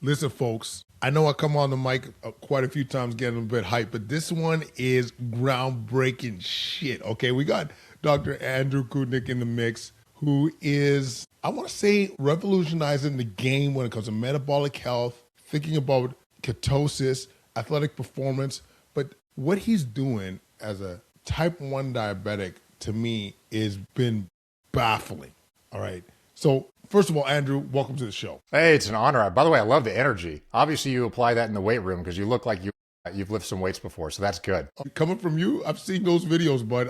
Listen, folks, I know I come on the mic quite a few times getting a bit hyped, but this one is groundbreaking shit, okay? We got Dr. Andrew Koutnik in the mix, who is, I want to say, revolutionizing the game when it comes to metabolic health, thinking about ketosis, athletic performance. But what he's doing as a type 1 diabetic, to me, has been baffling, all right? So first of all, Andrew, welcome to the show. Hey, it's an honor. By the way, I love the energy. Obviously, you apply that in the weight room because you look like you've lifted some weights before, so that's good. Coming from you, I've seen those videos, but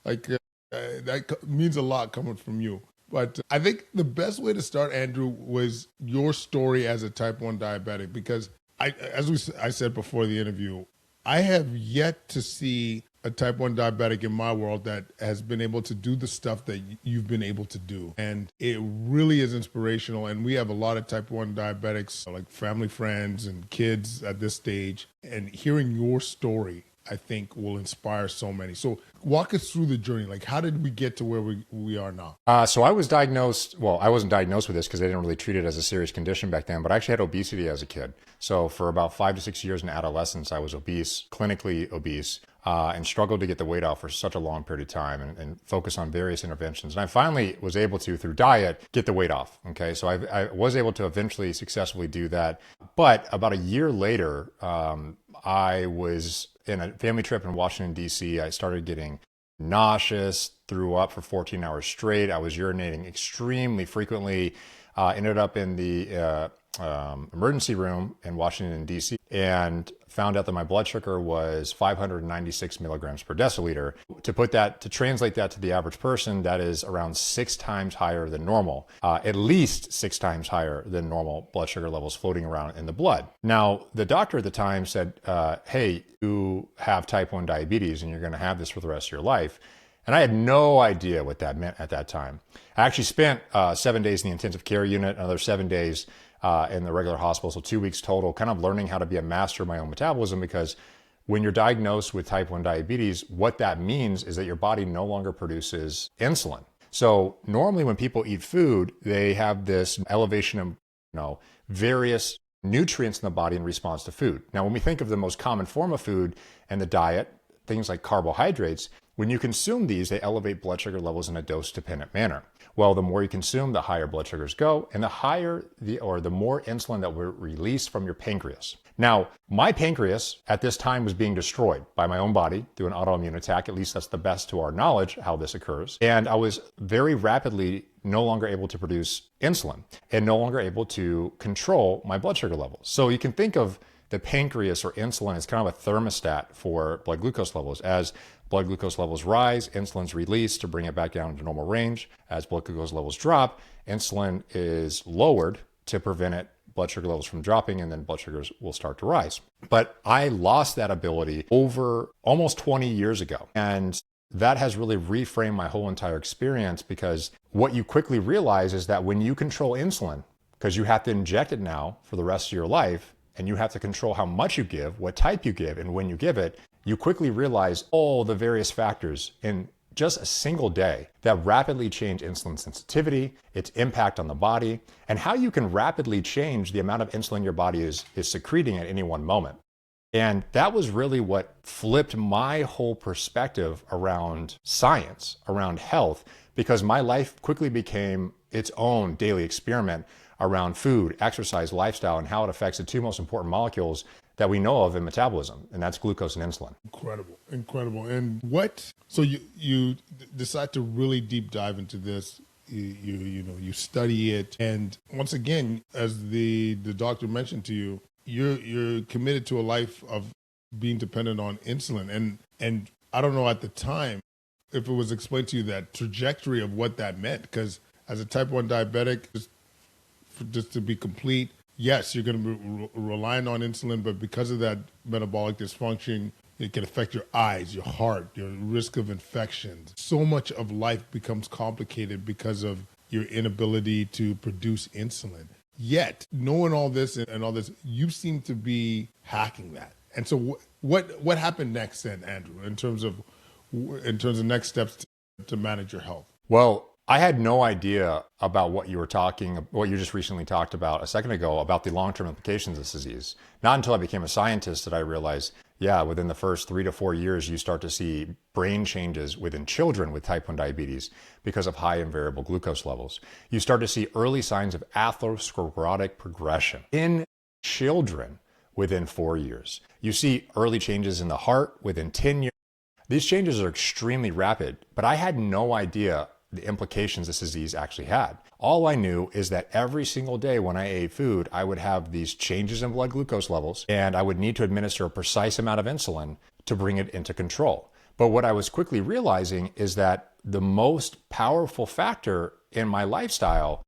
that means a lot coming from you. But I think the best way to start, Andrew, was your story as a type 1 diabetic, because I said before the interview, I have yet to see a type 1 diabetic in my world that has been able to do the stuff that you've been able to do. And it really is inspirational. And we have a lot of type 1 diabetics, like family, friends, and kids at this stage. And hearing your story, I think, will inspire so many. So walk us through the journey. Like, how did we get to where we are now? So I was diagnosed, well, I wasn't diagnosed with this because they didn't really treat it as a serious condition back then, but I actually had obesity as a kid. So for about 5 to 6 years in adolescence, I was obese, clinically obese, and struggled to get the weight off for such a long period of time and focus on various interventions. And I finally was able to, through diet, get the weight off. Okay, so I was able to eventually successfully do that. But about a year later, I was in a family trip in Washington, D.C. I started getting nauseous, threw up for 14 hours straight. I was urinating extremely frequently, ended up in the emergency room in Washington, D.C., and found out that my blood sugar was 596 milligrams per deciliter. To translate that to the average person, that is around 6 times higher than normal, at least 6 times higher than normal blood sugar levels floating around in the blood. Now, the doctor at the time said, hey, you have type 1 diabetes and you're going to have this for the rest of your life. And I had no idea what that meant at that time. I actually spent 7 days in the intensive care unit, another 7 days in the regular hospital, so 2 weeks total, kind of learning how to be a master of my own metabolism, because when you're diagnosed with type 1 diabetes, what that means is that your body no longer produces insulin. So normally when people eat food, they have this elevation of various nutrients in the body in response to food. Now, when we think of the most common form of food and the diet, things like carbohydrates, when you consume these, they elevate blood sugar levels in a dose-dependent manner. Well, the more you consume, the higher blood sugars go, and the more insulin that will release from your pancreas. Now, my pancreas at this time was being destroyed by my own body through an autoimmune attack. At least that's the best to our knowledge how this occurs. And I was very rapidly no longer able to produce insulin and no longer able to control my blood sugar levels. So you can think of the pancreas or insulin as kind of a thermostat for blood glucose levels. As blood glucose levels rise, insulin's released to bring it back down to normal range. As blood glucose levels drop, insulin is lowered to prevent blood sugar levels from dropping, and then blood sugars will start to rise. But I lost that ability over almost 20 years ago. And that has really reframed my whole entire experience, because what you quickly realize is that when you control insulin, because you have to inject it now for the rest of your life, and you have to control how much you give, what type you give, and when you give it, you quickly realize all the various factors in just a single day that rapidly change insulin sensitivity, its impact on the body, and how you can rapidly change the amount of insulin your body is secreting at any one moment. And that was really what flipped my whole perspective around science, around health, because my life quickly became its own daily experiment around food, exercise, lifestyle, and how it affects the 2 most important molecules that we know of in metabolism, and that's glucose and insulin. Incredible. And so you decide to really deep dive into this. You study it, and once again, as the doctor mentioned to you, you're committed to a life of being dependent on insulin. And I don't know at the time if it was explained to you that trajectory of what that meant, because as a type 1 diabetic, just to be complete, yes, you're going to be relying on insulin, but because of that metabolic dysfunction, it can affect your eyes, your heart, your risk of infections. So much of life becomes complicated because of your inability to produce insulin. Yet, knowing all this and all this, you seem to be hacking that. And so what happened next then, Andrew, in terms of next steps to manage your health? Well, I had no idea about what you just recently talked about a second ago about the long-term implications of this disease. Not until I became a scientist did I realize, yeah, within the first 3 to 4 years, you start to see brain changes within children with type 1 diabetes because of high and variable glucose levels. You start to see early signs of atherosclerotic progression in children within 4 years. You see early changes in the heart within 10 years. These changes are extremely rapid, but I had no idea the implications this disease actually had. All I knew is that every single day when I ate food, I would have these changes in blood glucose levels, and I would need to administer a precise amount of insulin to bring it into control. But what I was quickly realizing is that the most powerful factor in my lifestyle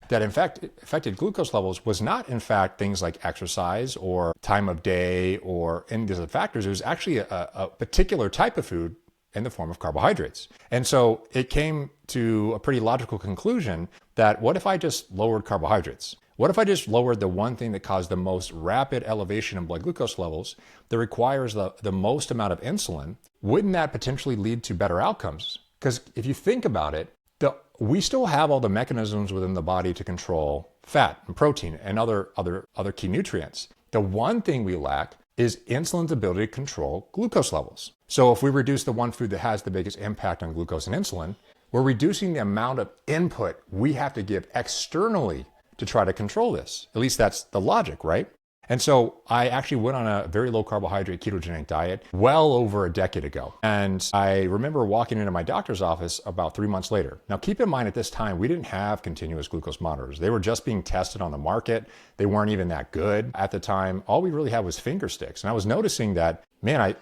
that in fact affected glucose levels was not in fact things like exercise or time of day or any of these other factors. It was actually a particular type of food in the form of carbohydrates. And so it came to a pretty logical conclusion that what if I just lowered carbohydrates? What if I just lowered the one thing that caused the most rapid elevation in blood glucose levels that requires the most amount of insulin? Wouldn't that potentially lead to better outcomes? Because if you think about it, we still have all the mechanisms within the body to control fat and protein and other key nutrients. The one thing we lack is insulin's ability to control glucose levels. So if we reduce the one food that has the biggest impact on glucose and insulin, we're reducing the amount of input we have to give externally to try to control this. At least that's the logic, right? And so I actually went on a very low carbohydrate ketogenic diet well over a decade ago. And I remember walking into my doctor's office about 3 months later. Now, keep in mind at this time, we didn't have continuous glucose monitors. They were just being tested on the market. They weren't even that good at the time. All we really had was finger sticks. And I was noticing that, man,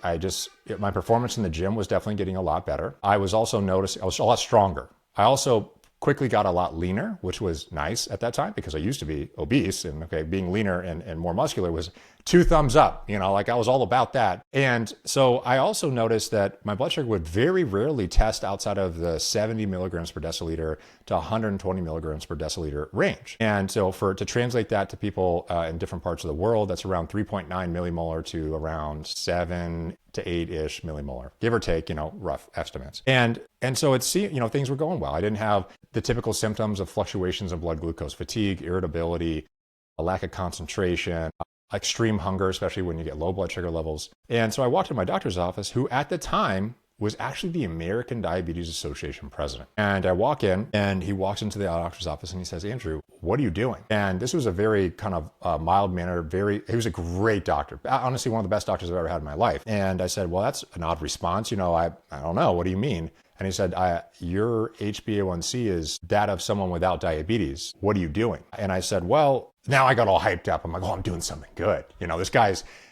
my performance in the gym was definitely getting a lot better. I was also noticing I was a lot stronger. I also quickly got a lot leaner, which was nice at that time because I used to be obese, and being leaner and more muscular was 2 thumbs up, like I was all about that. And so I also noticed that my blood sugar would very rarely test outside of the 70 milligrams per deciliter to 120 milligrams per deciliter range. And so to translate that to people in different parts of the world, that's around 3.9 millimolar to around 7 to 8-ish millimolar, give or take, rough estimates. And so things were going well. I didn't have the typical symptoms of fluctuations of blood glucose, fatigue, irritability, a lack of concentration, extreme hunger, especially when you get low blood sugar levels. And so I walked to my doctor's office, who at the time was actually the American Diabetes Association president. And I walk in, and he walks into the doctor's office and he says, "Andrew, what are you doing?" And this was a very kind of mild manner, he was a great doctor. Honestly, one of the best doctors I've ever had in my life. And I said, "Well, that's an odd response. I don't know. What do you mean?" And he said, "Your HbA1c is that of someone without diabetes. What are you doing?" And I said, well, now I got all hyped up. I'm like, I'm doing something good.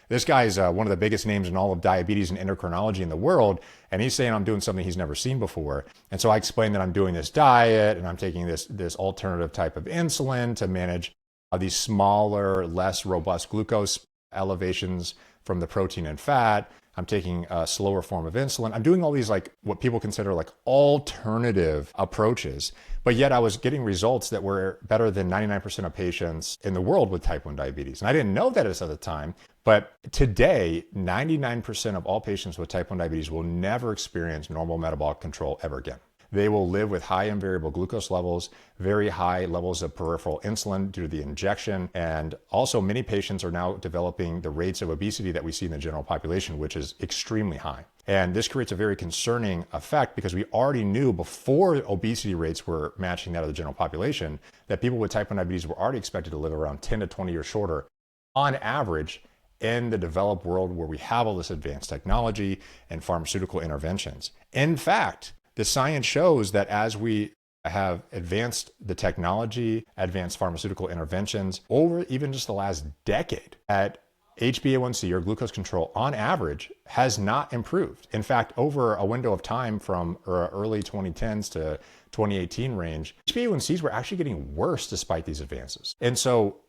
This guy's one of the biggest names in all of diabetes and endocrinology in the world. And he's saying I'm doing something he's never seen before. And so I explained that I'm doing this diet and I'm taking this alternative type of insulin to manage these smaller, less robust glucose elevations from the protein and fat. I'm taking a slower form of insulin. I'm doing all these what people consider alternative approaches, but yet I was getting results that were better than 99% of patients in the world with type 1 diabetes. And I didn't know that at the time, but today, 99% of all patients with type 1 diabetes will never experience normal metabolic control ever again. They will live with high and variable glucose levels, very high levels of peripheral insulin due to the injection. And also many patients are now developing the rates of obesity that we see in the general population, which is extremely high. And this creates a very concerning effect because we already knew before obesity rates were matching that of the general population that people with type 1 diabetes were already expected to live around 10 to 20 years shorter on average in the developed world where we have all this advanced technology and pharmaceutical interventions. In fact, the science shows that as we have advanced the technology, advanced pharmaceutical interventions over even just the last decade, that HbA1c or glucose control on average has not improved. In fact, over a window of time from early 2010s to 2018 range, HbA1cs were actually getting worse despite these advances. And so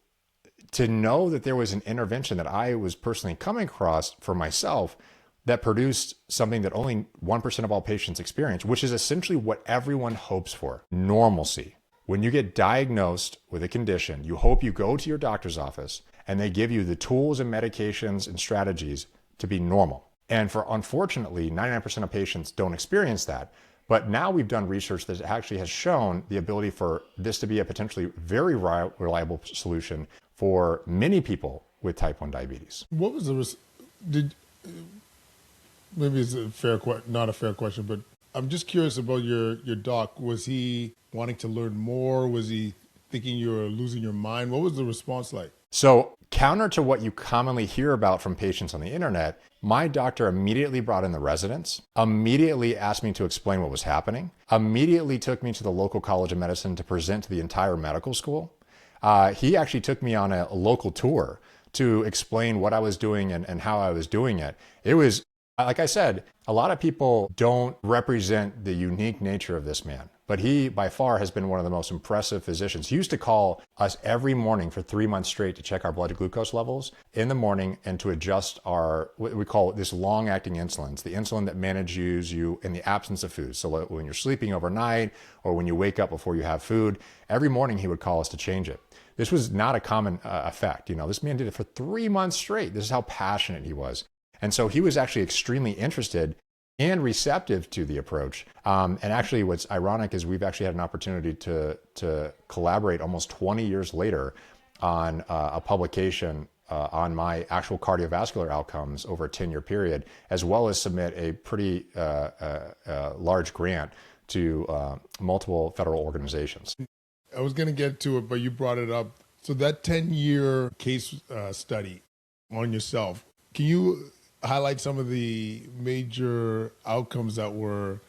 to know that there was an intervention that I was personally coming across for myself that produced something that only 1% of all patients experience, which is essentially what everyone hopes for, normalcy. When you get diagnosed with a condition, you hope you go to your doctor's office and they give you the tools and medications and strategies to be normal. And unfortunately, 99% of patients don't experience that. But now we've done research that actually has shown the ability for this to be a potentially very reliable solution for many people with type 1 diabetes. What was did maybe it's not a fair question, but I'm just curious about your doc. Was he wanting to learn more? Was he thinking you were losing your mind? What was the response like? So counter to what you commonly hear about from patients on the internet, my doctor immediately brought in the residents, immediately asked me to explain what was happening, immediately took me to the local college of medicine to present to the entire medical school. He actually took me on a local tour to explain what I was doing and how I was doing it. It was, like I said, a lot of people don't represent the unique nature of this man, but he by far has been one of the most impressive physicians. He used to call us every morning for 3 months straight to check our blood glucose levels in the morning and to adjust what we call this long-acting insulin. It's the insulin that manages you in the absence of food. So when you're sleeping overnight or when you wake up before you have food, every morning he would call us to change it. This was not a common effect. This man did it for 3 months straight. This is how passionate he was. And so he was actually extremely interested and receptive to the approach. And actually what's ironic is we've actually had an opportunity to collaborate almost 20 years later on a publication on my actual cardiovascular outcomes over a 10-year period, as well as submit a pretty large grant to multiple federal organizations. I was going to get to it, but you brought it up. So that 10-year case study on yourself, can you highlight some of the major outcomes that were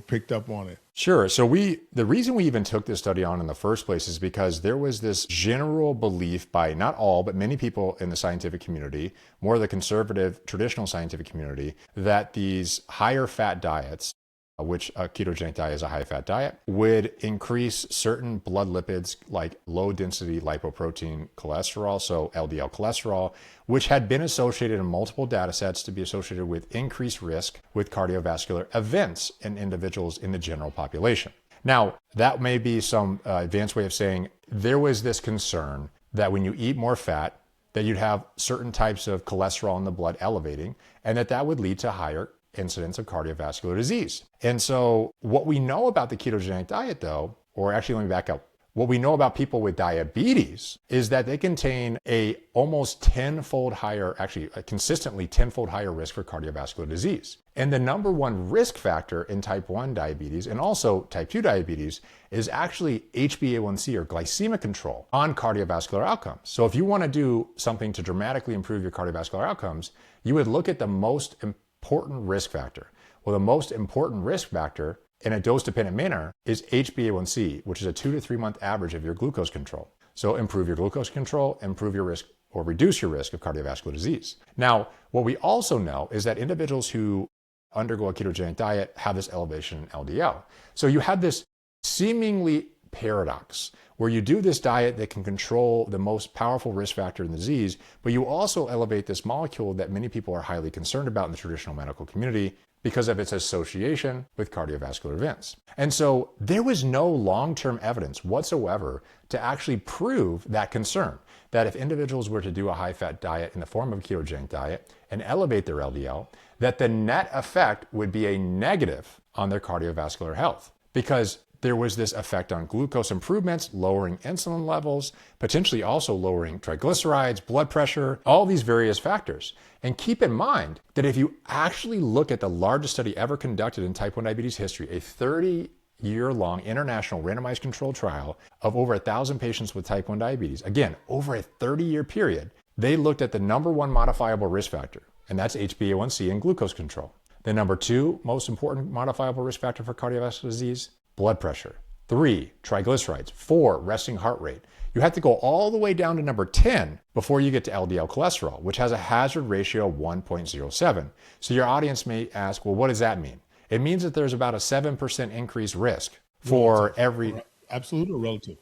picked up on it? Sure. So the reason we even took this study on in the first place is because there was this general belief by not all, but many people in the scientific community, more the conservative, traditional scientific community, that these higher fat diets, which a ketogenic diet is a high-fat diet, would increase certain blood lipids like low-density lipoprotein cholesterol, so LDL cholesterol, which had been associated in multiple data sets to be associated with increased risk with cardiovascular events in individuals in the general population. Now, that may be some advanced way of saying there was this concern that when you eat more fat, that you'd have certain types of cholesterol in the blood elevating, and that would lead to higher incidence of cardiovascular disease. And so what we know about the ketogenic diet though, or actually let me back up, what we know about people with diabetes is that they contain a almost tenfold higher, actually a consistently tenfold higher risk for cardiovascular disease. And the number one risk factor in type 1 diabetes and also type 2 diabetes is actually HbA1c or glycemic control on cardiovascular outcomes. So if you want to do something to dramatically improve your cardiovascular outcomes, you would look at the most important risk factor. Well, the most important risk factor in a dose-dependent manner is HbA1c, which is a 2 to 3 month average of your glucose control. So improve your glucose control, improve your risk or reduce your risk of cardiovascular disease. Now, what we also know is that individuals who undergo a ketogenic diet have this elevation in LDL. So you have this seemingly paradox where you do this diet that can control the most powerful risk factor in the disease, but you also elevate this molecule that many people are highly concerned about in the traditional medical community because of its association with cardiovascular events. And so there was no long-term evidence whatsoever to actually prove that concern, that if individuals were to do a high-fat diet in the form of a ketogenic diet and elevate their LDL, that the net effect would be a negative on their cardiovascular health, because there was this effect on glucose improvements, lowering insulin levels, potentially also lowering triglycerides, blood pressure, all these various factors. And keep in mind that if you actually look at the largest study ever conducted in type 1 diabetes history, a 30-year-long international randomized controlled trial of over 1,000 patients with type 1 diabetes, again, over a 30-year period, they looked at the number one modifiable risk factor, and that's HbA1c and glucose control. The number two most important modifiable risk factor for cardiovascular disease, blood pressure. 3, triglycerides. 4, resting heart rate. You have to go all the way down to number 10 before you get to LDL cholesterol, which has a hazard ratio of 1.07. So your audience may ask, well, what does that mean? It means that there's about a 7% increased risk for every... Absolute or relative?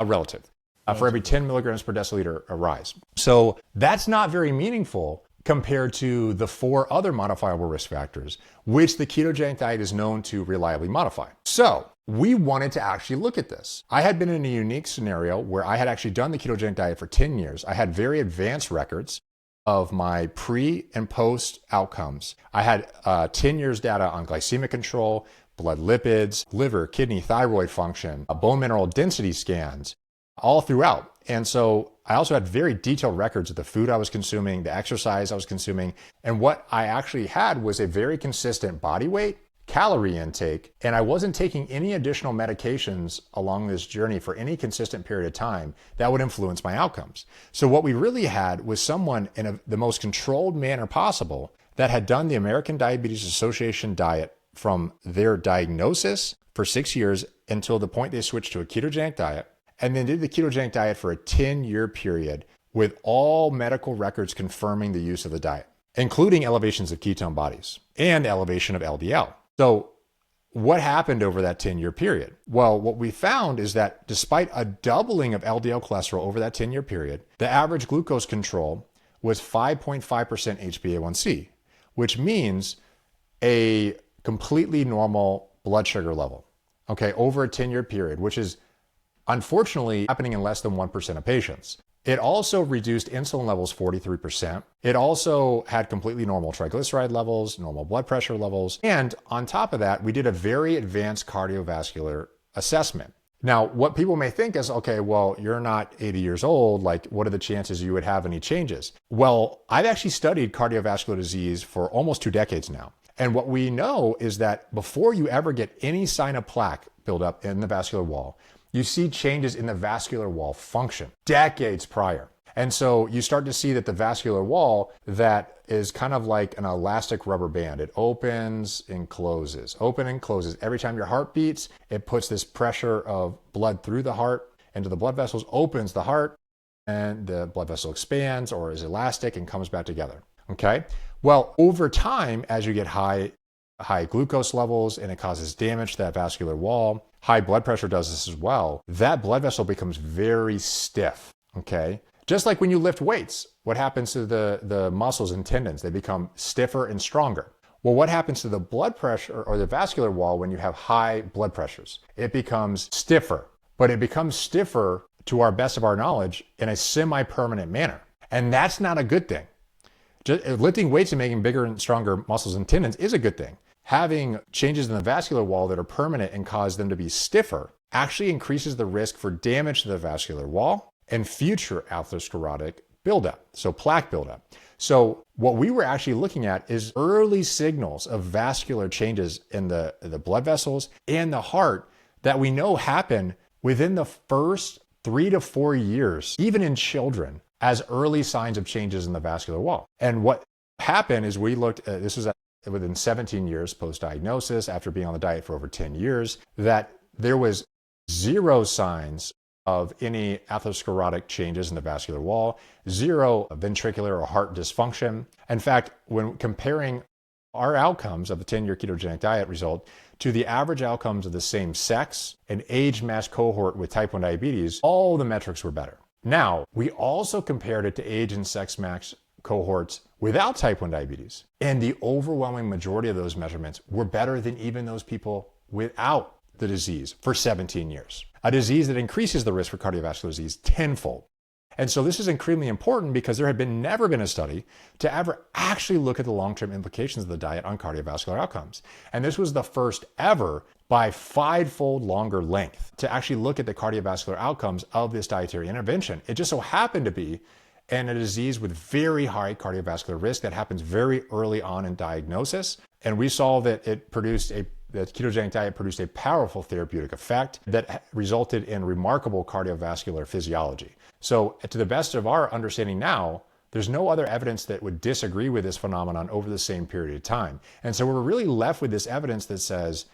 A relative. For every 10 milligrams per deciliter a rise. So that's not very meaningful compared to the 4 other modifiable risk factors, which the ketogenic diet is known to reliably modify. So we wanted to actually look at this. I had been in a unique scenario where I had actually done the ketogenic diet for 10 years. I had very advanced records. of my pre and post outcomes. I had 10 years data on glycemic control, blood lipids, liver, kidney, thyroid function, bone mineral density scans, all throughout. And so I also had very detailed records of the food I was consuming, the exercise I was consuming. And what I actually had was a very consistent body weight, calorie intake, and I wasn't taking any additional medications along this journey for any consistent period of time that would influence my outcomes. So what we really had was someone in the most controlled manner possible that had done the American Diabetes Association diet from their diagnosis for 6 years until the point they switched to a ketogenic diet, and then did the ketogenic diet for a 10-year period with all medical records confirming the use of the diet, including elevations of ketone bodies and elevation of LDL. So what happened over that 10-year period? Well, what we found is that despite a doubling of LDL cholesterol over that 10-year period, the average glucose control was 5.5% HbA1c, which means a completely normal blood sugar level, okay, over a 10-year period, which is unfortunately happening in less than 1% of patients. It also reduced insulin levels 43%. It also had completely normal triglyceride levels, normal blood pressure levels. And on top of that, we did a very advanced cardiovascular assessment. Now, what people may think is, okay, well, you're not 80 years old. Like, what are the chances you would have any changes? Well, I've actually studied cardiovascular disease for almost 2 decades now. And what we know is that before you ever get any sign of plaque buildup in the vascular wall, you see changes in the vascular wall function decades prior. And so you start to see that the vascular wall that is kind of like an elastic rubber band. It opens and closes, open and closes. Every time your heart beats, it puts this pressure of blood through the heart into the blood vessels, opens the heart, and the blood vessel expands or is elastic and comes back together. Okay? Well, over time, as you get high glucose levels and it causes damage to that vascular wall, high blood pressure does this as well, that blood vessel becomes very stiff, okay? Just like when you lift weights, what happens to the muscles and tendons? They become stiffer and stronger. Well, what happens to the blood pressure or the vascular wall when you have high blood pressures? It becomes stiffer, but it becomes stiffer, to our best of our knowledge, in a semi-permanent manner. And that's not a good thing. Just lifting weights and making bigger and stronger muscles and tendons is a good thing. Having changes in the vascular wall that are permanent and cause them to be stiffer actually increases the risk for damage to the vascular wall and future atherosclerotic buildup, so plaque buildup. So what we were actually looking at is early signals of vascular changes in the blood vessels and the heart that we know happen within the first 3 to 4 years, even in children, as early signs of changes in the vascular wall. And what happened is we looked at, this was within 17 years post-diagnosis, after being on the diet for over 10 years, that there was 0 signs of any atherosclerotic changes in the vascular wall, 0 ventricular or heart dysfunction. In fact, when comparing our outcomes of the 10-year ketogenic diet result to the average outcomes of the same sex and age-matched cohort with type 1 diabetes, all the metrics were better. Now, we also compared it to age and sex-matched cohorts without type 1 diabetes. And the overwhelming majority of those measurements were better than even those people without the disease for 17 years. A disease that increases the risk for cardiovascular disease tenfold. And so this is incredibly important because there had never been a study to ever actually look at the long-term implications of the diet on cardiovascular outcomes. And this was the first ever by 5-fold longer length to actually look at the cardiovascular outcomes of this dietary intervention. It just so happened to be in a disease with very high cardiovascular risk that happens very early on in diagnosis. And we saw that the ketogenic diet produced a powerful therapeutic effect that resulted in remarkable cardiovascular physiology. So to the best of our understanding now, there's no other evidence that would disagree with this phenomenon over the same period of time. And so we're really left with this evidence that says,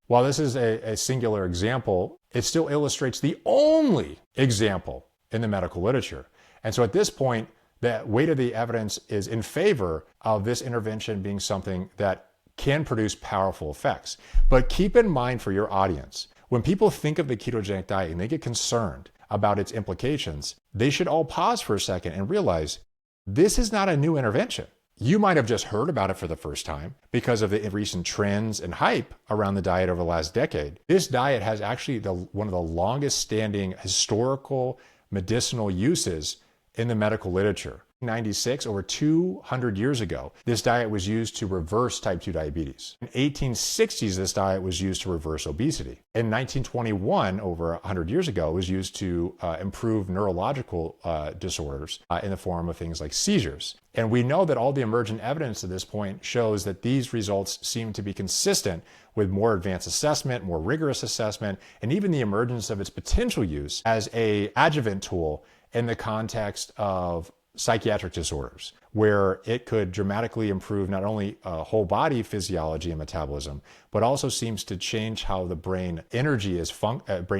while this is a singular example, it still illustrates the only example in the medical literature. And so at this point, the weight of the evidence is in favor of this intervention being something that can produce powerful effects. But keep in mind for your audience, when people think of the ketogenic diet and they get concerned about its implications, they should all pause for a second and realize this is not a new intervention. You might have just heard about it for the first time because of the recent trends and hype around the diet over the last decade. This diet has actually one of the longest standing historical medicinal uses in the medical literature. 96, over 200 years ago, this diet was used to reverse type 2 diabetes. In 1860s, this diet was used to reverse obesity. In 1921, over 100 years ago, it was used to improve neurological disorders in the form of things like seizures. And we know that all the emergent evidence at this point shows that these results seem to be consistent with more advanced assessment, more rigorous assessment, and even the emergence of its potential use as an adjuvant tool in the context of psychiatric disorders, where it could dramatically improve not only whole body physiology and metabolism, but also seems to change how the brain energy is at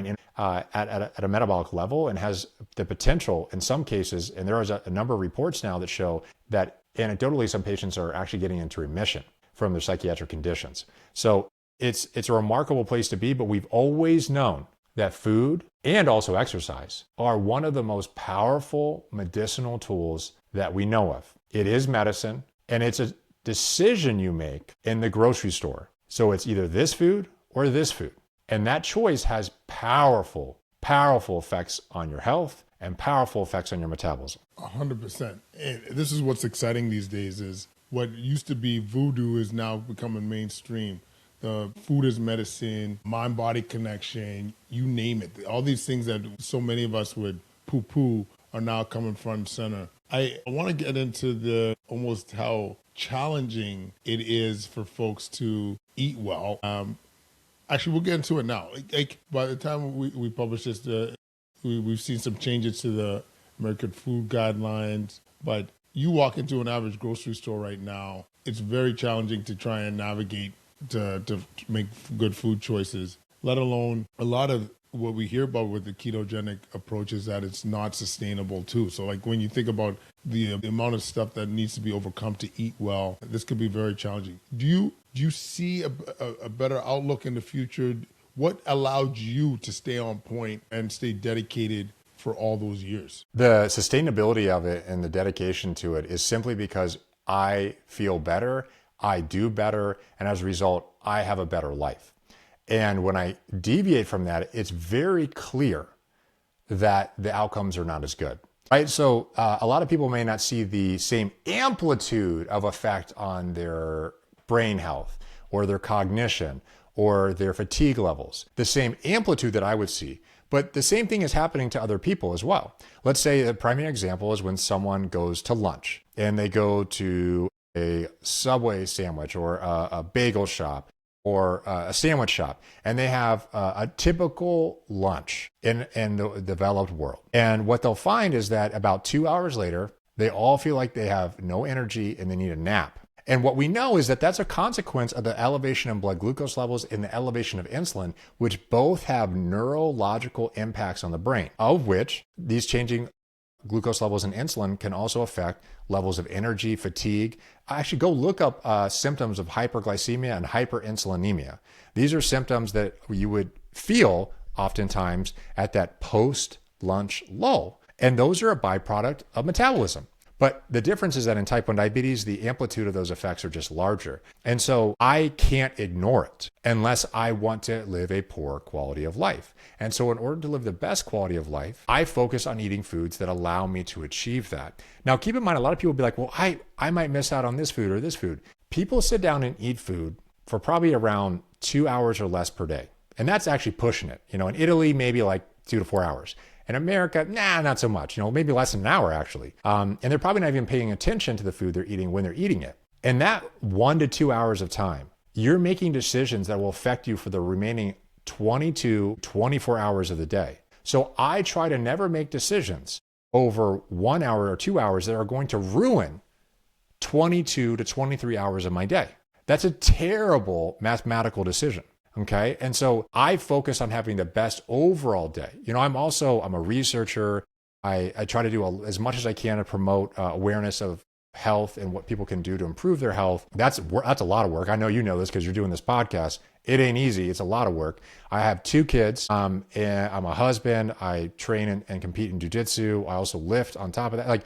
a metabolic level, and has the potential in some cases, and there is a number of reports now that show that anecdotally some patients are actually getting into remission from their psychiatric conditions. So it's a remarkable place to be, but we've always known that food and also exercise are one of the most powerful medicinal tools that we know of. It is medicine, and it's a decision you make in the grocery store. So it's either this food or this food. And that choice has powerful, powerful effects on your health and powerful effects on your metabolism. 100%. And this is what's exciting these days, is what used to be voodoo is now becoming mainstream. The food is medicine, mind-body connection, you name it. All these things that so many of us would poo-poo are now coming front and center. I want to get into the almost how challenging it is for folks to eat well. Actually, we'll get into it now. Like by the time we publish this, we've seen some changes to the American Food Guidelines, but you walk into an average grocery store right now, it's very challenging to try and navigate to make good food choices, let alone a lot of what we hear about with the ketogenic approach is that it's not sustainable too. So like when you think about the amount of stuff that needs to be overcome to eat well, this could be very challenging. Do you see a better outlook in the future? What allowed you to stay on point and stay dedicated for all those years? The sustainability of it and the dedication to it is simply because I feel better, I do better, and as a result, I have a better life. And when I deviate from that, it's very clear that the outcomes are not as good, right? So a lot of people may not see the same amplitude of effect on their brain health or their cognition or their fatigue levels, the same amplitude that I would see. But the same thing is happening to other people as well. Let's say the primary example is when someone goes to lunch and they go to a Subway sandwich or a bagel shop or a sandwich shop, and they have a typical lunch in the developed world. And what they'll find is that about 2 hours later, they all feel like they have no energy and they need a nap. And what we know is that that's a consequence of the elevation in blood glucose levels and the elevation of insulin, which both have neurological impacts on the brain, of which these changing glucose levels and insulin can also affect levels of energy, fatigue. Actually, go look up symptoms of hyperglycemia and hyperinsulinemia. These are symptoms that you would feel oftentimes at that post-lunch lull. And those are a byproduct of metabolism. But the difference is that in type 1 diabetes, the amplitude of those effects are just larger. And so I can't ignore it unless I want to live a poor quality of life. And so in order to live the best quality of life, I focus on eating foods that allow me to achieve that. Now, keep in mind, a lot of people will be like, well, I might miss out on this food or this food. People sit down and eat food for probably around 2 hours or less per day. And that's actually pushing it. In Italy, maybe like 2 to 4 hours. In America, not so much, maybe less than an hour actually. And they're probably not even paying attention to the food they're eating when they're eating it. And that 1 to 2 hours of time, you're making decisions that will affect you for the remaining 22, 24 hours of the day. So I try to never make decisions over 1 hour or 2 hours that are going to ruin 22 to 23 hours of my day. That's a terrible mathematical decision. Okay. And so I focus on having the best overall day. I'm a researcher. I try to do as much as I can to promote awareness of health and what people can do to improve their health. That's a lot of work. I know you know this because you're doing this podcast. It ain't easy. It's a lot of work. I have 2 kids. And I'm a husband. I train and compete in jiu-jitsu. I also lift on top of that. Like,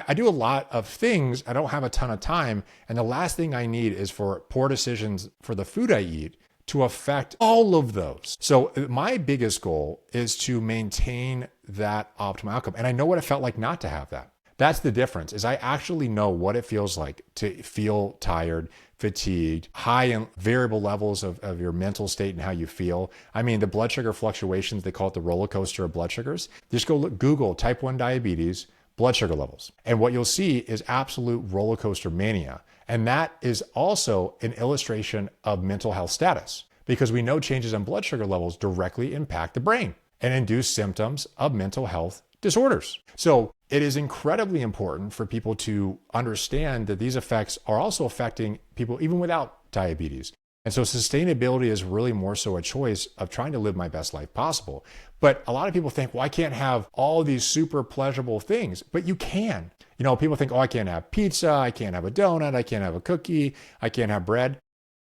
I do a lot of things. I don't have a ton of time. And the last thing I need is for poor decisions for the food I eat to affect all of those. So my biggest goal is to maintain that optimal outcome. And I know what it felt like not to have that. That's the difference, is I actually know what it feels like to feel tired, fatigued, high in variable levels of your mental state and how you feel. I mean, the blood sugar fluctuations, they call it the roller coaster of blood sugars. Just go look, Google type 1 diabetes, blood sugar levels. And what you'll see is absolute roller coaster mania. And that is also an illustration of mental health status, because we know changes in blood sugar levels directly impact the brain and induce symptoms of mental health disorders. So it is incredibly important for people to understand that these effects are also affecting people even without diabetes. And so sustainability is really more so a choice of trying to live my best life possible. But a lot of people think, well, I can't have all these super pleasurable things, but you can. You know, people think, oh, I can't have pizza, I can't have a donut, I can't have a cookie, I can't have bread,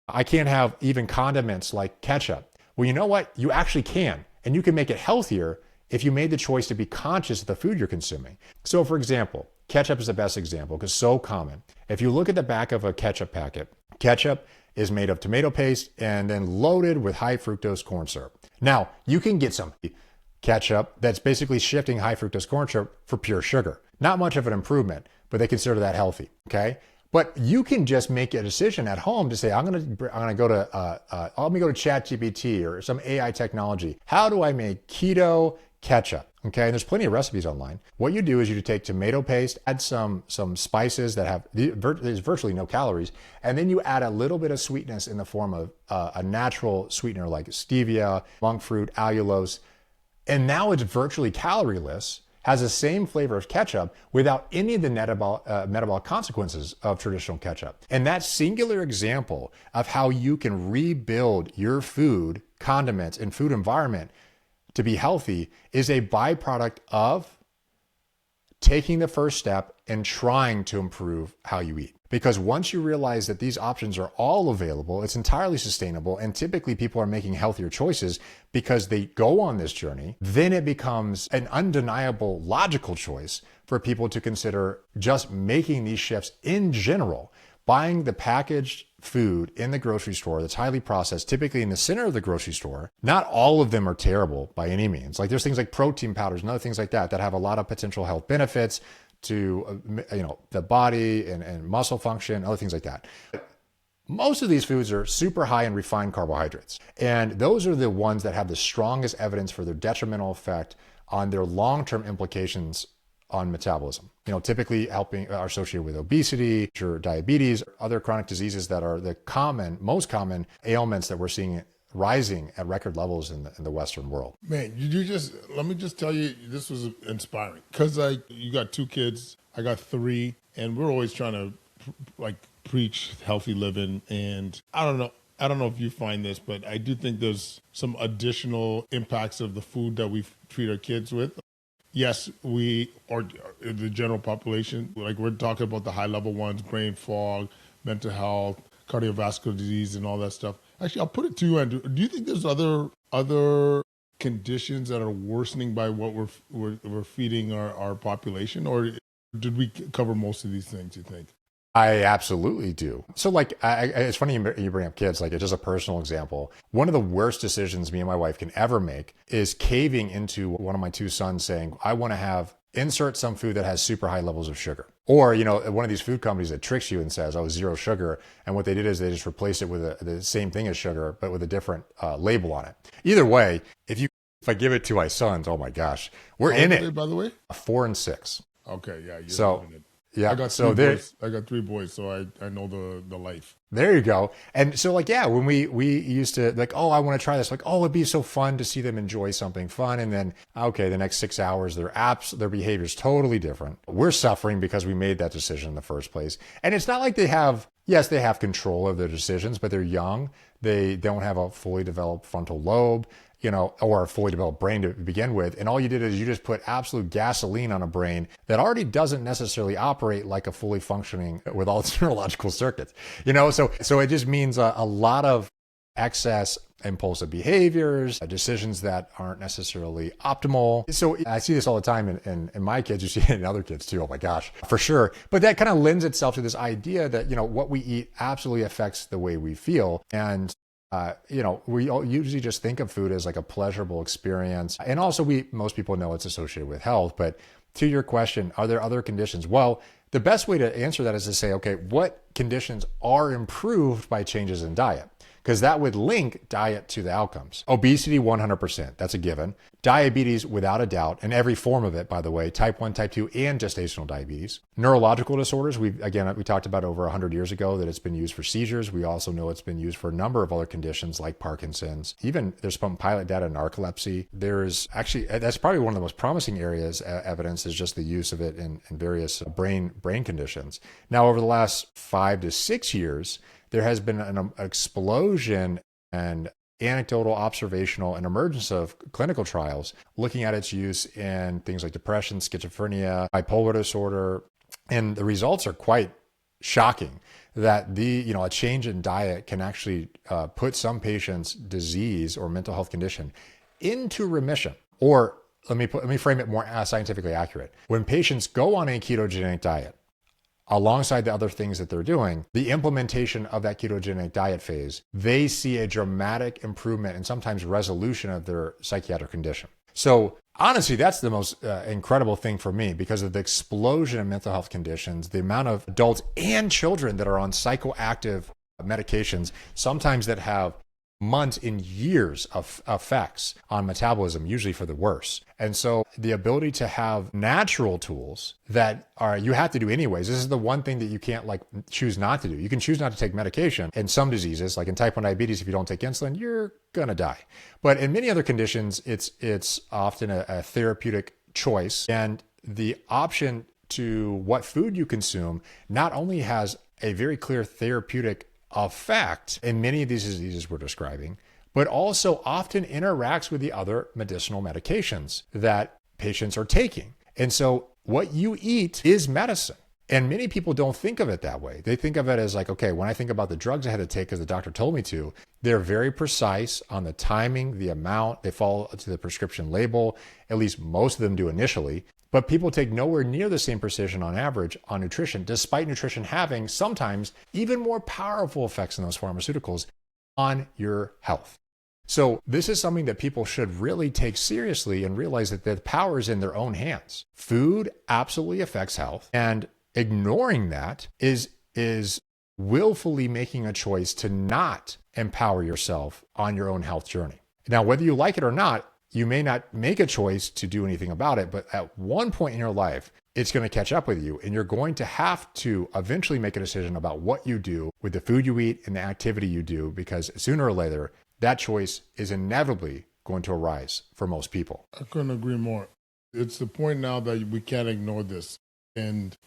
I can't have even condiments like ketchup. Well, you know what? You actually can, and you can make it healthier if you made the choice to be conscious of the food you're consuming. So for example, ketchup is the best example because it's so common. If you look at the back of a ketchup packet, ketchup is made of tomato paste and then loaded with high fructose corn syrup. Now, you can get some ketchup that's basically shifting high fructose corn syrup for pure sugar. Not much of an improvement, but they consider that healthy, okay? But you can just make a decision at home to say, let me go to ChatGPT or some AI technology. How do I make keto ketchup? Okay, and there's plenty of recipes online. What you do is you take tomato paste, add some spices that have, there's virtually no calories, and then you add a little bit of sweetness in the form of a natural sweetener like stevia, monk fruit, allulose, and now it's virtually calorie-less, has the same flavor as ketchup without any of the metabolic consequences of traditional ketchup. And that singular example of how you can rebuild your food, condiments, and food environment to be healthy is a byproduct of taking the first step and trying to improve how you eat. Because once you realize that these options are all available, it's entirely sustainable, and typically people are making healthier choices because they go on this journey, then it becomes an undeniable logical choice for people to consider just making these shifts in general. Buying the packaged food in the grocery store that's highly processed, typically in the center of the grocery store. Not all of them are terrible by any means. Like there's things like protein powders and other things like that have a lot of potential health benefits to the body and muscle function, other things like that. Most of these foods are super high in refined carbohydrates. And those are the ones that have the strongest evidence for their detrimental effect on their long-term implications on metabolism. Typically are associated with obesity, or diabetes, other chronic diseases that are the most common ailments that we're seeing rising at record levels in the Western world. Man, let me just tell you, this was inspiring because you got 2 kids, I got 3, and we're always trying to preach healthy living. And I don't know if you find this, but I do think there's some additional impacts of the food that we treat our kids with. Yes, we are the general population, we're talking about the high level ones, brain fog, mental health, cardiovascular disease, and all that stuff. Actually, I'll put it to you, Andrew. Do you think there's other conditions that are worsening by what we're feeding our population, or did we cover most of these things, you think? I absolutely do. So it's funny you bring up kids, it's just a personal example. One of the worst decisions me and my wife can ever make is caving into one of my 2 sons saying, I want to insert some food that has super high levels of sugar. Or, one of these food companies that tricks you and says, oh, 0 sugar. And what they did is they just replaced it with the same thing as sugar, but with a different label on it. Either way, if I give it to my sons, oh my gosh, we're in it. By the way? 4 and 6. Okay, yeah. You're in it. Yeah, I got 3 boys. I got 3 boys, so I know the life. There you go. And so when we used to I want to try this, it'd be so fun to see them enjoy something fun. And then, the next 6 hours, their behavior's totally different. We're suffering because we made that decision in the first place. And it's not like they have control of their decisions, but they're young. They don't have a fully developed frontal lobe, or a fully developed brain to begin with. And all you did is you just put absolute gasoline on a brain that already doesn't necessarily operate like a fully functioning with all its neurological circuits, So it just means a lot of excess impulsive behaviors, decisions that aren't necessarily optimal. So I see this all the time in my kids. You see it in other kids too. Oh my gosh, for sure. But that kind of lends itself to this idea that, what we eat absolutely affects the way we feel. And we all usually just think of food as like a pleasurable experience. And also most people know it's associated with health. But to your question, are there other conditions? Well, the best way to answer that is to say, okay, what conditions are improved by changes in diet? Because that would link diet to the outcomes. Obesity, 100%, that's a given. Diabetes, without a doubt, and every form of it, by the way, type 1, type 2, and gestational diabetes. Neurological disorders, we talked about over 100 years ago that it's been used for seizures. We also know it's been used for a number of other conditions like Parkinson's. Even there's some pilot data in narcolepsy. There's actually, that's probably one of the most promising areas, evidence is just the use of it in various brain conditions. Now, over the last 5 to 6 years, there has been an explosion and anecdotal, observational, and emergence of clinical trials looking at its use in things like depression, schizophrenia, bipolar disorder. And the results are quite shocking that a change in diet can actually put some patients' disease or mental health condition into remission. Or let me frame it more scientifically accurate. When patients go on a ketogenic diet, alongside the other things that they're doing, the implementation of that ketogenic diet phase, they see a dramatic improvement and sometimes resolution of their psychiatric condition. So honestly, that's the most incredible thing for me because of the explosion of mental health conditions, the amount of adults and children that are on psychoactive medications, sometimes that have months and years of effects on metabolism, usually for the worse. And so the ability to have natural tools that you have to do anyways. This is the one thing that you can't choose not to do. You can choose not to take medication in some diseases, like in type 1 diabetes, if you don't take insulin, you're going to die. But in many other conditions, it's often a therapeutic choice. And the option to what food you consume not only has a very clear therapeutic effect in many of these diseases we're describing, but also often interacts with the other medicinal medications that patients are taking. And so what you eat is medicine. And many people don't think of it that way. They think of it as like, okay, when I think about the drugs I had to take because the doctor told me to, they're very precise on the timing, the amount, they follow to the prescription label. At least most of them do initially. But people take nowhere near the same precision on average on nutrition, despite nutrition having sometimes even more powerful effects than those pharmaceuticals on your health. So this is something that people should really take seriously and realize that the power is in their own hands. Food absolutely affects health, and ignoring that is willfully making a choice to not empower yourself on your own health journey. Now, whether you like it or not, you may not make a choice to do anything about it, but at one point in your life, it's going to catch up with you, and you're going to have to eventually make a decision about what you do with the food you eat and the activity you do, because sooner or later, that choice is inevitably going to arise for most people. I couldn't agree more. It's the point now that we can't ignore this. And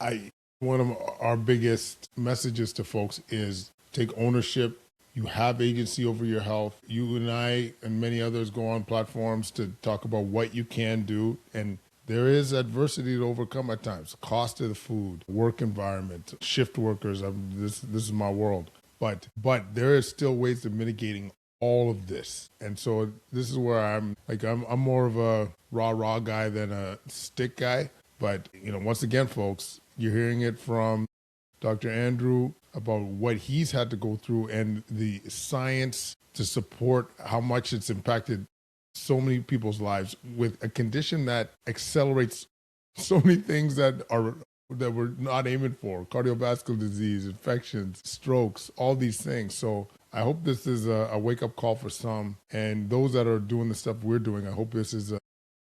one of our biggest messages to folks is take ownership. You have agency over your health. You and I and many others go on platforms to talk about what you can do. And there is adversity to overcome at times. Cost of the food, work environment, shift workers. This is my world. But there is still ways of mitigating all of this. And so this is where I'm more of a rah guy than a stick guy. But once again, folks, you're hearing it from Dr. Andrew about what he's had to go through and the science to support how much it's impacted so many people's lives with a condition that accelerates so many things that we're not aiming for: cardiovascular disease, infections, strokes, all these things. So I hope this is a wake-up call for some, and those that are doing the stuff we're doing, I hope this is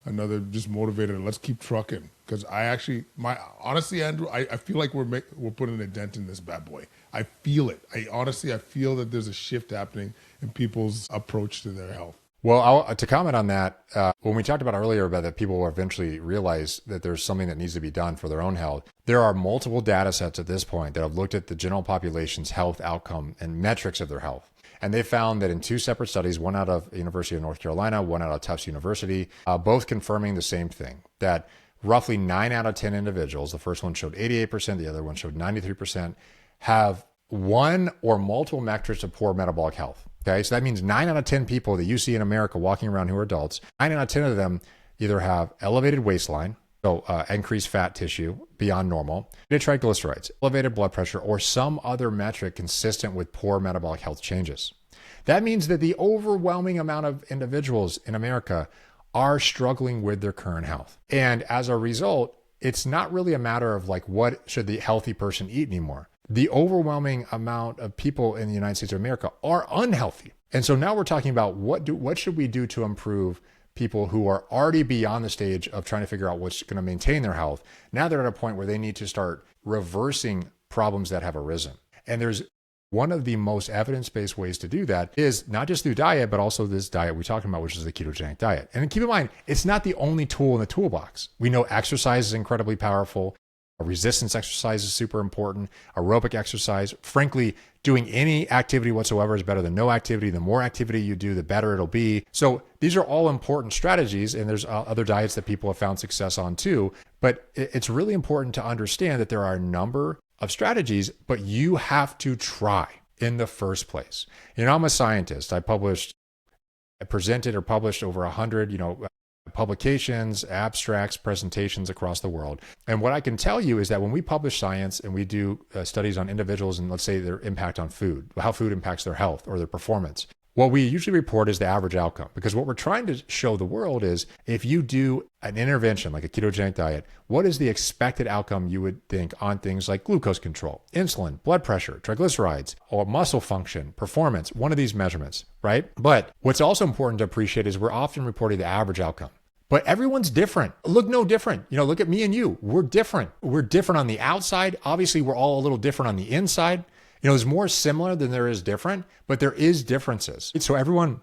another just motivator. Let's keep trucking. Because honestly, Andrew, I feel like we're putting a dent in this bad boy. I feel it. I feel that there's a shift happening in people's approach to their health. Well, to comment on that, when we talked about earlier about that people will eventually realize that there's something that needs to be done for their own health, there are multiple data sets at this point that have looked at the general population's health outcome and metrics of their health. And they found that in two separate studies, one out of University of North Carolina, one out of Tufts University, both confirming the same thing, that roughly 9 out of 10 individuals, the first one showed 88%, the other one showed 93%, have one or multiple metrics of poor metabolic health. Okay, so that means 9 out of 10 people that you see in America walking around who are adults, 9 out of 10 of them either have elevated waistline, so increased fat tissue beyond normal, triglycerides, elevated blood pressure, or some other metric consistent with poor metabolic health changes. That means that the overwhelming amount of individuals in America are struggling with their current health. And as a result, it's not really a matter of like, what should the healthy person eat anymore? The overwhelming amount of people in the United States of America are unhealthy. And so now we're talking about what should we do to improve people who are already beyond the stage of trying to figure out what's going to maintain their health. Now they're at a point where they need to start reversing problems that have arisen. And there's one of the most evidence-based ways to do that is not just through diet, but also this diet we're talking about, which is the ketogenic diet. And keep in mind, it's not the only tool in the toolbox. We know exercise is incredibly powerful. Resistance exercise is super important. Aerobic exercise, frankly, doing any activity whatsoever is better than no activity. The more activity you do, the better it'll be. So these are all important strategies, and there's other diets that people have found success on too. But it's really important to understand that there are a number of strategies, but you have to try in the first place. I'm a scientist. I presented or published over 100, publications, abstracts, presentations across the world. And what I can tell you is that when we publish science and we do studies on individuals and let's say their impact on food, how food impacts their health or their performance, what we usually report is the average outcome, because what we're trying to show the world is if you do an intervention like a ketogenic diet, what is the expected outcome you would think on things like glucose control, insulin, blood pressure, triglycerides, or muscle function, performance, one of these measurements, right? But what's also important to appreciate is we're often reporting the average outcome. But everyone's different. Look no different. Look at me and you. We're different. We're different on the outside. Obviously, we're all a little different on the inside. There's more similar than there is different, but there is differences. So everyone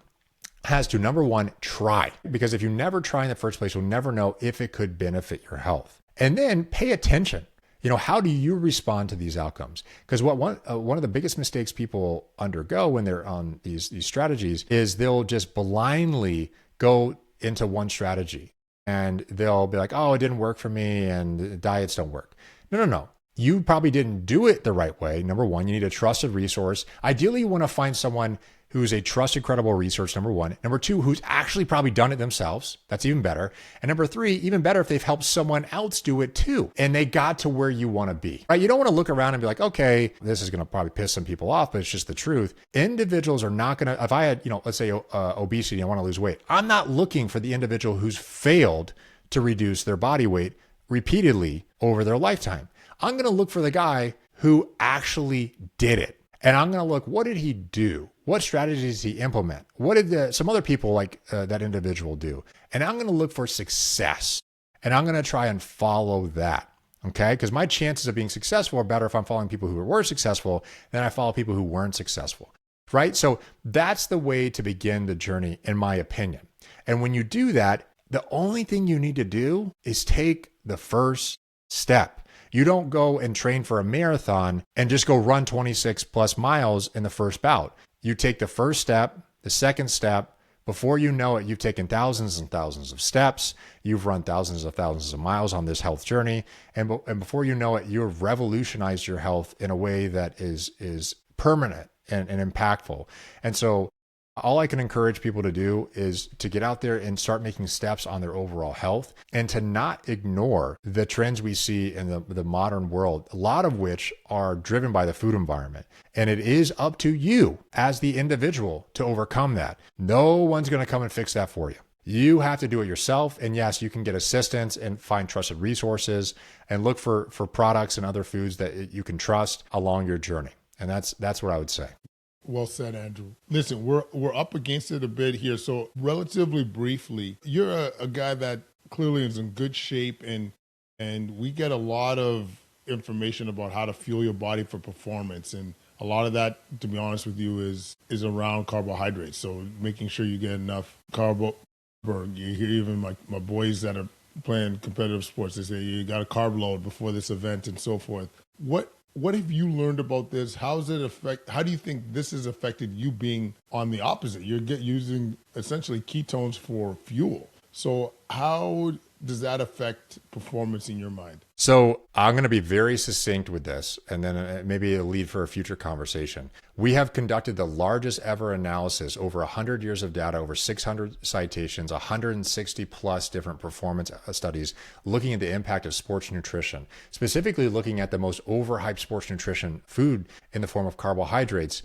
has to, number one, try. Because if you never try in the first place, you'll never know if it could benefit your health. And then pay attention. How do you respond to these outcomes? Because one of the biggest mistakes people undergo when they're on these strategies is they'll just blindly go into one strategy and they'll be like, oh, it didn't work for me and diets don't work. No. You probably didn't do it the right way. Number one, you need a trusted resource. Ideally, you want to find someone who's a trusted, credible resource, number one. Number two, who's actually probably done it themselves. That's even better. And number three, even better if they've helped someone else do it too. And they got to where you want to be, right? You don't want to look around and be like, okay, this is going to probably piss some people off, but it's just the truth. Individuals are not going to, if I had, let's say obesity, I want to lose weight. I'm not looking for the individual who's failed to reduce their body weight repeatedly over their lifetime. I'm going to look for the guy who actually did it. And I'm going to look, what did he do? What strategies did he implement? What did some other people like that individual do? And I'm going to look for success. And I'm going to try and follow that. Okay? Because my chances of being successful are better if I'm following people who were successful than I follow people who weren't successful. Right? So that's the way to begin the journey, in my opinion. And when you do that, the only thing you need to do is take the first step. You don't go and train for a marathon and just go run 26 plus miles in the first bout. You take the first step, the second step. Before you know it, you've taken thousands and thousands of steps. You've run thousands of miles on this health journey. And before you know it, you've revolutionized your health in a way that is permanent and impactful. And so all I can encourage people to do is to get out there and start making steps on their overall health and to not ignore the trends we see in the modern world, a lot of which are driven by the food environment. And it is up to you as the individual to overcome that. No one's going to come and fix that for you. You have to do it yourself. And yes, you can get assistance and find trusted resources and look for products and other foods that you can trust along your journey. And that's what I would say. Well said, Andrew. Listen, we're up against it a bit here. So relatively briefly, you're a guy that clearly is in good shape and we get a lot of information about how to fuel your body for performance. And a lot of that, to be honest with you, is around carbohydrates. So making sure you get enough carbo. You hear even my boys that are playing competitive sports, they say you got a carb load before this event and so forth. What have you learned about this? How do you think this has affected you being on the opposite? You're using essentially ketones for fuel. So how does that affect performance in your mind? So I'm going to be very succinct with this, and then maybe it'll lead for a future conversation. We have conducted the largest ever analysis, over 100 years of data, over 600 citations, 160 plus different performance studies, looking at the impact of sports nutrition, specifically looking at the most overhyped sports nutrition food in the form of carbohydrates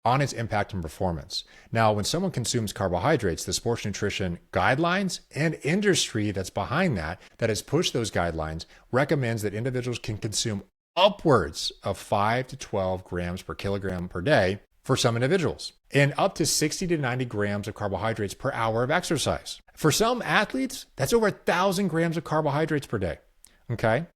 on its impact on performance. Now, when someone consumes carbohydrates, the sports nutrition guidelines and industry that's behind that has pushed those guidelines, recommends that individuals can consume upwards of 5 to 12 grams per kilogram per day for some individuals, and up to 60 to 90 grams of carbohydrates per hour of exercise. For some athletes, that's over 1,000 grams of carbohydrates per day. Okay.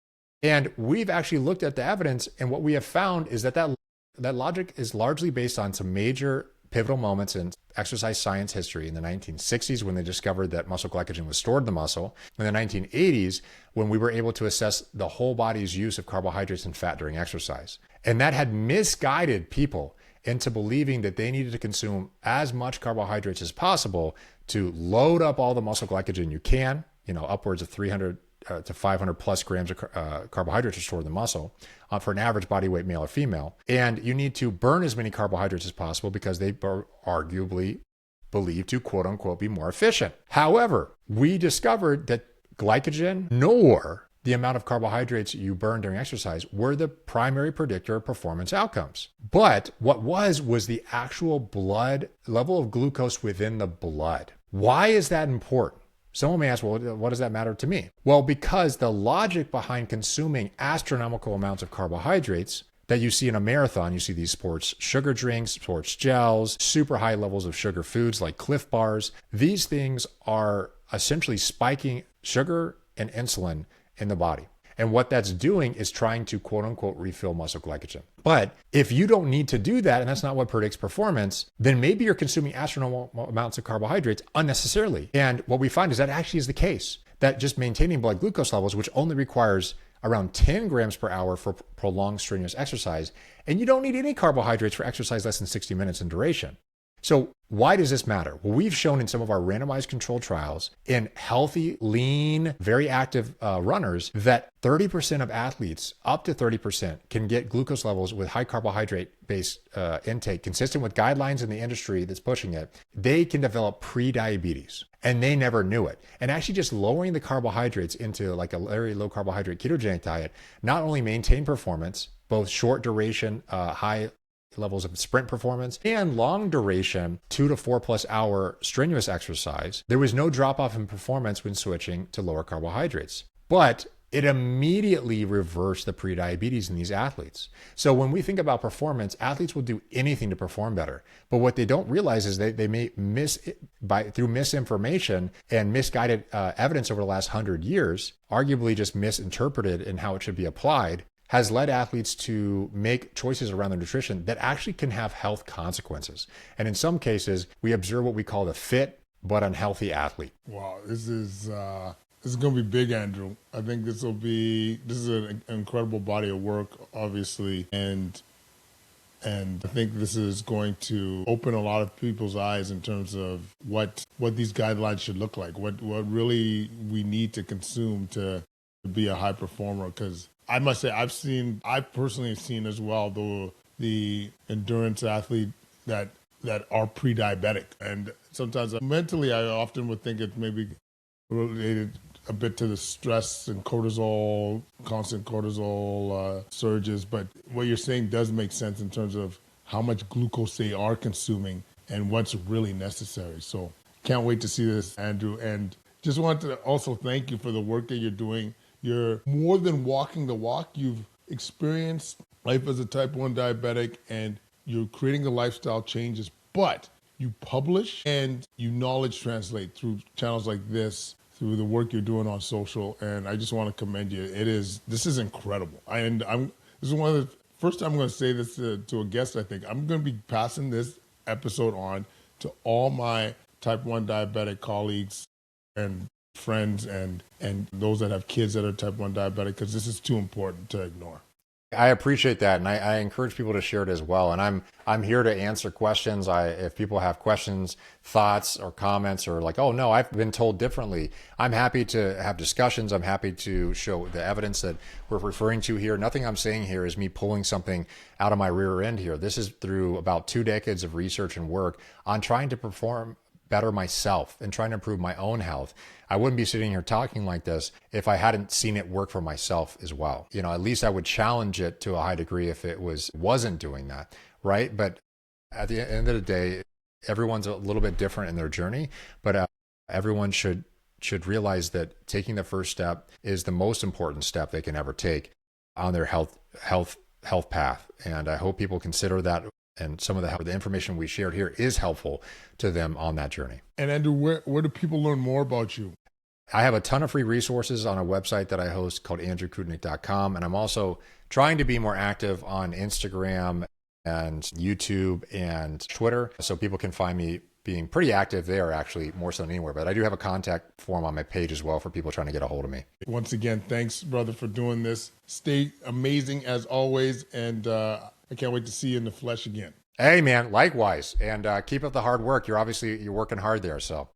And we've actually looked at the evidence, and what we have found is that logic is largely based on some major pivotal moments in exercise science history in the 1960s, when they discovered that muscle glycogen was stored in the muscle, in the 1980s, when we were able to assess the whole body's use of carbohydrates and fat during exercise. And that had misguided people into believing that they needed to consume as much carbohydrates as possible to load up all the muscle glycogen you can, upwards of 300 to 500 plus grams of carbohydrates are stored in the muscle for an average body weight male or female. And you need to burn as many carbohydrates as possible because they are arguably believed to, quote unquote, be more efficient. However, we discovered that glycogen nor the amount of carbohydrates you burn during exercise were the primary predictor of performance outcomes. But what was the actual blood level of glucose within the blood. Why is that important? Someone may ask, well, what does that matter to me? Well, because the logic behind consuming astronomical amounts of carbohydrates that you see in a marathon, you see these sports sugar drinks, sports gels, super high levels of sugar foods like Cliff Bars. These things are essentially spiking sugar and insulin in the body. And what that's doing is trying to, quote unquote, refill muscle glycogen. But if you don't need to do that, and that's not what predicts performance, then maybe you're consuming astronomical amounts of carbohydrates unnecessarily. And what we find is that actually is the case, that just maintaining blood glucose levels, which only requires around 10 grams per hour for prolonged strenuous exercise, and you don't need any carbohydrates for exercise less than 60 minutes in duration. So why does this matter? Well, we've shown in some of our randomized controlled trials in healthy, lean, very active runners that 30% of athletes, up to 30%, can get glucose levels with high carbohydrate-based intake, consistent with guidelines in the industry that's pushing it. They can develop pre-diabetes, and they never knew it. And actually just lowering the carbohydrates into like a very low carbohydrate ketogenic diet not only maintain performance, both short duration, high levels of sprint performance and long duration 2 to 4 plus hour strenuous exercise, there was no drop off in performance when switching to lower carbohydrates. But it immediately reversed the prediabetes in these athletes. So when we think about performance, athletes will do anything to perform better. But what they don't realize is they may through misinformation and misguided evidence over the last 100 years, arguably just misinterpreted in how it should be applied, has led athletes to make choices around their nutrition that actually can have health consequences. And in some cases, we observe what we call the fit but unhealthy athlete. Wow, this is going to be big, Andrew. I think this is an incredible body of work, obviously, and I think this is going to open a lot of people's eyes in terms of what these guidelines should look like, what really we need to consume to be a high performer. Because I must say, I've personally seen as well the endurance athlete that are pre-diabetic. And sometimes mentally, I often would think it maybe related a bit to the stress and cortisol, constant cortisol surges. But what you're saying does make sense in terms of how much glucose they are consuming and what's really necessary. So can't wait to see this, Andrew. And just want to also thank you for the work that you're doing. You're more than walking the walk. You've experienced life as a type 1 diabetic, and you're creating the lifestyle changes, but you publish and you knowledge translate through channels like this, through the work you're doing on social. And I just want to commend you. This is incredible. This is one of the first time I'm going to say this to a guest. I think I'm going to be passing this episode on to all my type 1 diabetic colleagues and friends and those that have kids that are type 1 diabetic, because this is too important to ignore. I appreciate that, and I encourage people to share it as well. And I'm here to answer questions. If people have questions, thoughts, or comments, or like, oh no, I've been told differently, I'm happy to have discussions. I'm happy to show the evidence that we're referring to here. Nothing I'm saying here is me pulling something out of my rear end here. This is through about 2 decades of research and work on trying to perform better myself and trying to improve my own health. I wouldn't be sitting here talking like this if I hadn't seen it work for myself as well. At least I would challenge it to a high degree if it wasn't doing that, right? But At the end of the day, everyone's a little bit different in their journey, but everyone should realize that taking the first step is the most important step they can ever take on their health path. And I hope people consider that. And some of the information we shared here is helpful to them on that journey. And Andrew, where do people learn more about you? I have a ton of free resources on a website that I host called andrewkoutnik.com. And I'm also trying to be more active on Instagram and YouTube and Twitter. So people can find me being pretty active there, actually, more so than anywhere. But I do have a contact form on my page as well for people trying to get a hold of me. Once again, thanks, brother, for doing this. Stay amazing as always. And I can't wait to see you in the flesh again. Hey, man, likewise. And keep up the hard work. You're working hard there. So